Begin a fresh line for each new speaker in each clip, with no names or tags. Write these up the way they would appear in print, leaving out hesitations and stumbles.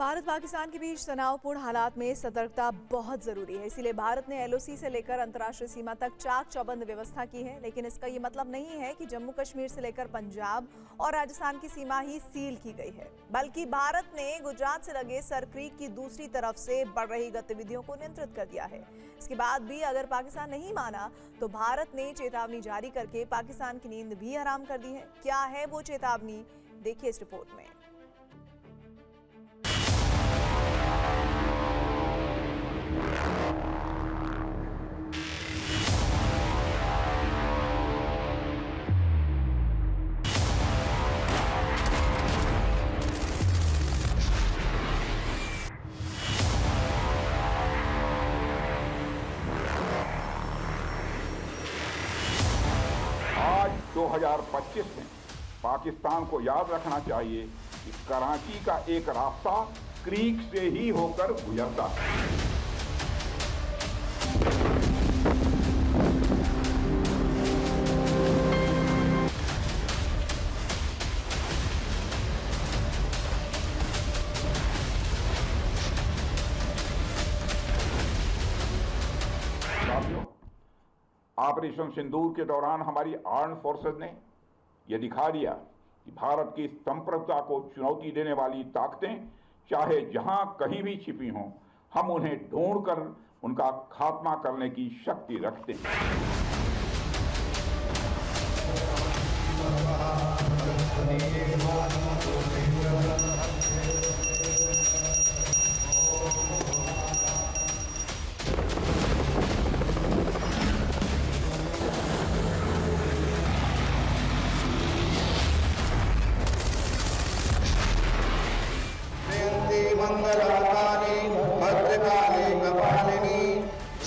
भारत पाकिस्तान के बीच तनावपूर्ण हालात में सतर्कता बहुत जरूरी है। इसीलिए भारत ने एलओसी से लेकर अंतर्राष्ट्रीय सीमा तक चाक चौबंद व्यवस्था की है। लेकिन इसका ये मतलब नहीं है कि जम्मू कश्मीर से लेकर पंजाब और राजस्थान की सीमा ही सील की गई है, बल्कि भारत ने गुजरात से लगे सरक्रीक की दूसरी तरफ से बढ़ रही गतिविधियों को नियंत्रित कर दिया है। इसके बाद भी अगर पाकिस्तान नहीं माना तो भारत ने चेतावनी जारी करके पाकिस्तान की नींद भी हराम कर दी है। क्या है वो चेतावनी, देखिए इस रिपोर्ट में।
आज 2025 में पाकिस्तान को याद रखना चाहिए कि कराची का एक रास्ता क्रीक से ही होकर गुजरता है। साथियों, ऑपरेशन सिंदूर के दौरान हमारी आर्म्ड फोर्सेज ने यह दिखा दिया कि भारत की संप्रभुता को चुनौती देने वाली ताकतें चाहे जहां कहीं भी छिपी हों, हम उन्हें ढूंढकर उनका खात्मा करने की शक्ति रखते हैं।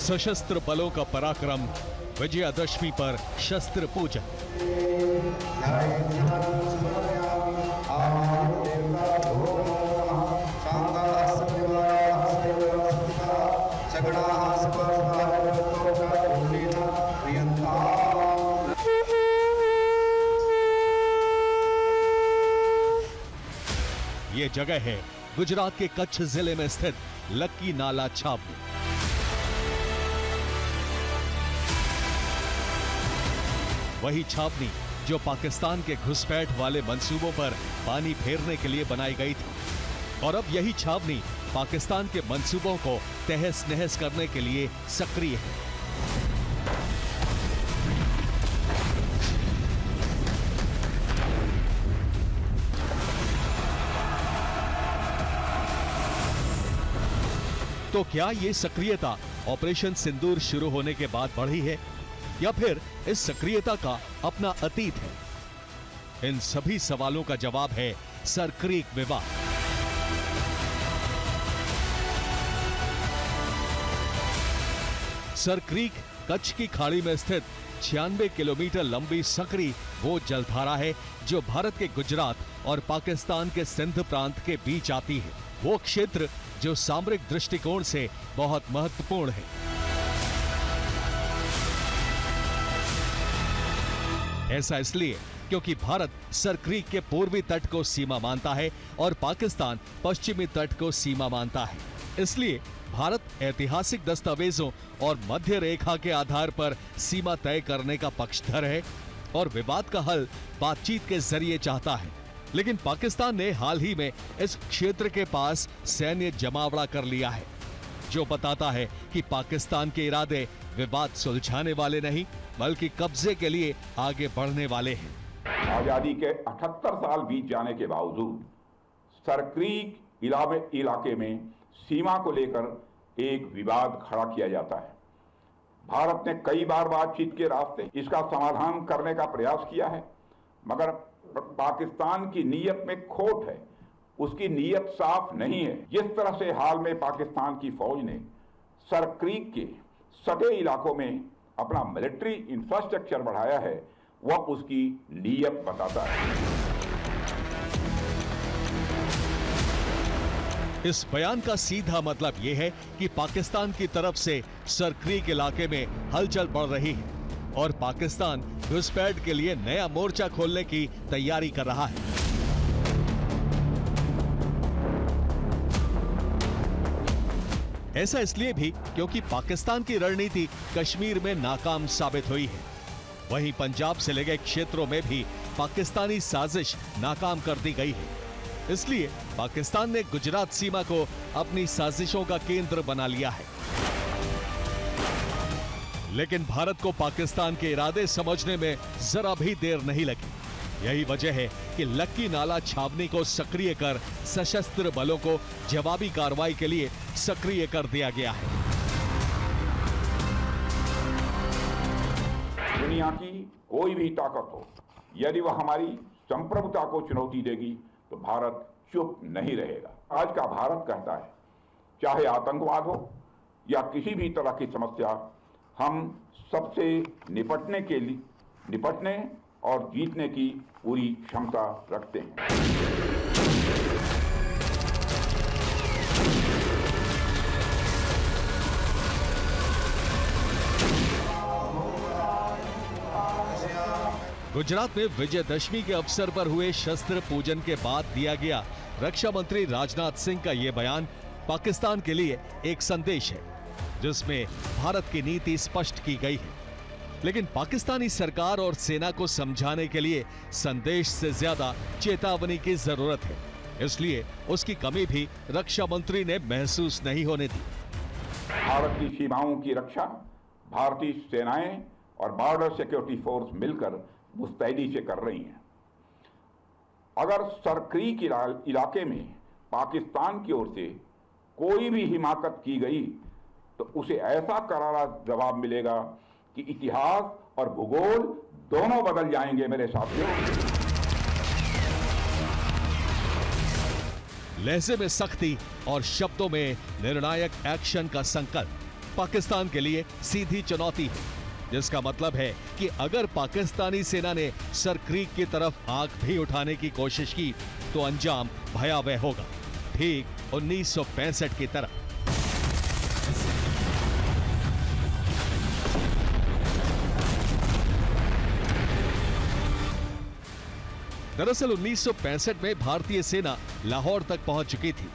सशस्त्र बलों का पराक्रम, विजयादशमी पर शस्त्र पूजन। ये जगह है गुजरात के कच्छ जिले में स्थित लक्की नाला छावनी। वही छावनी जो पाकिस्तान के घुसपैठ वाले मंसूबों पर पानी फेरने के लिए बनाई गई थी, और अब यही छावनी पाकिस्तान के मंसूबों को तहस नहस करने के लिए सक्रिय है। तो क्या ये सक्रियता ऑपरेशन सिंदूर शुरू होने के बाद बढ़ी है, या फिर इस सक्रियता का अपना अतीत है? इन सभी सवालों का जवाब है सरक्रीक विवाद। सरक्रीक कच्छ की खाड़ी में स्थित 96 किलोमीटर लंबी सकरी वो जलधारा है जो भारत के गुजरात और पाकिस्तान के सिंध प्रांत के बीच आती है। वो क्षेत्र जो सामरिक दृष्टिकोण से बहुत महत्वपूर्ण है। ऐसा इसलिए क्योंकि भारत सरक्रीक के पूर्वी तट को सीमा मानता है और पाकिस्तान पश्चिमी तट को सीमा मानता है। इसलिए भारत ऐतिहासिक दस्तावेजों और मध्य रेखा के आधार पर सीमा तय करने का पक्षधर है और विवाद का हल बातचीत के जरिए चाहता है। लेकिन पाकिस्तान ने हाल ही में इस क्षेत्र के पास सैन्य जमावड़ा कर लिया है, जो बताता है कि पाकिस्तान के इरादे विवाद सुलझाने वाले नहीं बल्कि कब्जे के लिए आगे बढ़ने वाले हैं।
आजादी के 78 साल बीत जाने के बावजूद सरक्रीक इलाके में सीमा को लेकर एक विवाद खड़ा किया जाता है। भारत ने कई बार बातचीत के रास्ते इसका समाधान करने का प्रयास किया है, मगर पाकिस्तान की नीयत में खोट है। उसकी नीयत साफ नहीं है। जिस तरह से हाल में पाकिस्तान की फौज ने सरक्रीक के सटे इलाकों में अपना मिलिट्री इंफ्रास्ट्रक्चर बढ़ाया है, वह उसकी नीयत बताता है।
इस बयान का सीधा मतलब यह है कि पाकिस्तान की तरफ से सरक्रीक इलाके में हलचल बढ़ रही है और पाकिस्तान घुसपैठ के लिए नया मोर्चा खोलने की तैयारी कर रहा है। ऐसा इसलिए भी क्योंकि पाकिस्तान की रणनीति कश्मीर में नाकाम साबित हुई है। वहीं पंजाब से लगे क्षेत्रों में भी पाकिस्तानी साजिश नाकाम कर दी गई है। इसलिए पाकिस्तान ने गुजरात सीमा को अपनी साजिशों का केंद्र बना लिया है। लेकिन भारत को पाकिस्तान के इरादे समझने में जरा भी देर नहीं लगी। यही वजह है कि लक्की नाला छावनी को सक्रिय कर सशस्त्र बलों को जवाबी कार्रवाई के लिए सक्रिय कर दिया गया है।
दुनिया की कोई भी ताकत हो, यदि वह हमारी संप्रभुता को चुनौती देगी तो भारत चुप नहीं रहेगा। आज का भारत कहता है, चाहे आतंकवाद हो या किसी भी तरह की समस्या, हम सबसे निपटने और जीतने की पूरी क्षमता रखते हैं।
गुजरात में विजयदशमी के अवसर पर हुए शस्त्र पूजन के बाद दिया गया रक्षा मंत्री राजनाथ सिंह का यह बयान पाकिस्तान के लिए एक संदेश है, जिसमें भारत की नीति स्पष्ट की गई है। लेकिन पाकिस्तानी सरकार और सेना को समझाने के लिए संदेश से ज्यादा चेतावनी की जरूरत है। इसलिए उसकी कमी भी रक्षा मंत्री ने महसूस नहीं होने दी।
भारत की सीमाओं की रक्षा भारतीय सेनाएं और बॉर्डर सिक्योरिटी फोर्स मिलकर मुस्तैदी से कर रही हैं। अगर सरक्रीक इलाके में पाकिस्तान की ओर से कोई भी हिमाकत की गई तो उसे ऐसा करारा जवाब मिलेगा कि इतिहास और भूगोल दोनों बदल जाएंगे। मेरे साथियों,
लहजे में सख्ती और शब्दों में निर्णायक एक्शन का संकल्प पाकिस्तान के लिए सीधी चुनौती है, जिसका मतलब है कि अगर पाकिस्तानी सेना ने सरक्रीक की तरफ आंख भी उठाने की कोशिश की तो अंजाम भयावह होगा, ठीक 1965 की तरह। दरअसल 1965 में भारतीय सेना लाहौर तक पहुंच चुकी थी।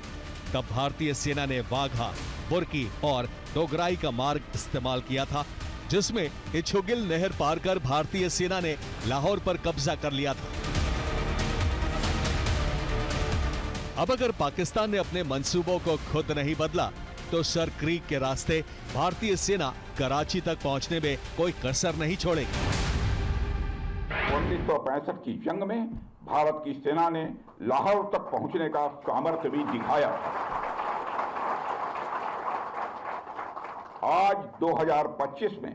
तब भारतीय सेना ने वाघा, बुर्की और डोगराई का मार्ग इस्तेमाल किया था, जिसमें इछुगिल नहर पार कर भारतीय सेना ने लाहौर पर कब्जा कर लिया था। अब अगर पाकिस्तान ने अपने मंसूबों को खुद नहीं बदला तो सरक्रीक के रास्ते भारतीय सेना कराची तक पहुंचने में कोई कसर नहीं छोड़ेगी।
1965 की जंग में भारत की सेना ने लाहौर तक पहुंचने का सामर्थ्य भी दिखाया। आज 2025 में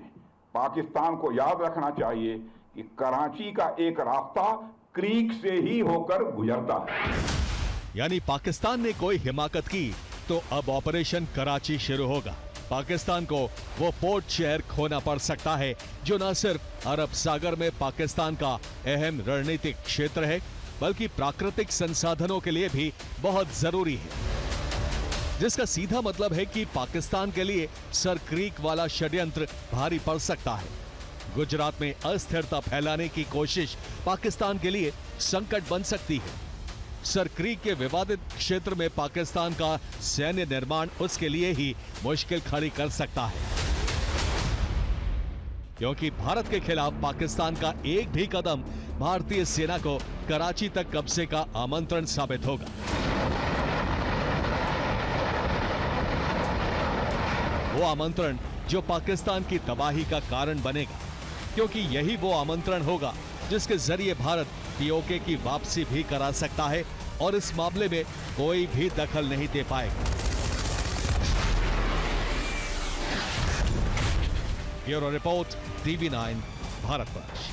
पाकिस्तान को याद रखना चाहिए कि कराची का एक रास्ता क्रीक से ही होकर गुजरता है।
यानी पाकिस्तान ने कोई हिमाकत की तो अब ऑपरेशन कराची शुरू होगा। पाकिस्तान को वो पोर्ट शहर खोना पड़ सकता है जो न सिर्फ अरब सागर में पाकिस्तान का अहम रणनीतिक क्षेत्र है, बल्कि प्राकृतिक संसाधनों के लिए भी बहुत जरूरी है, जिसका सीधा मतलब है कि पाकिस्तान के लिए सरक्रीक वाला षड्यंत्र भारी पड़ सकता है। गुजरात में अस्थिरता फैलाने की कोशिश पाकिस्तान के लिए संकट बन सकती है। सरक्रीक के विवादित क्षेत्र में पाकिस्तान का सैन्य निर्माण उसके लिए ही मुश्किल खड़ी कर सकता है, क्योंकि भारत के खिलाफ पाकिस्तान का एक भी कदम भारतीय सेना को कराची तक कब्जे का आमंत्रण साबित होगा। वो आमंत्रण जो पाकिस्तान की तबाही का कारण बनेगा, क्योंकि यही वो आमंत्रण होगा जिसके जरिए भारत पीओके की वापसी भी करा सकता है और इस मामले में कोई भी दखल नहीं दे पाएगा। Bureau report, TV9, Bharatvarsh.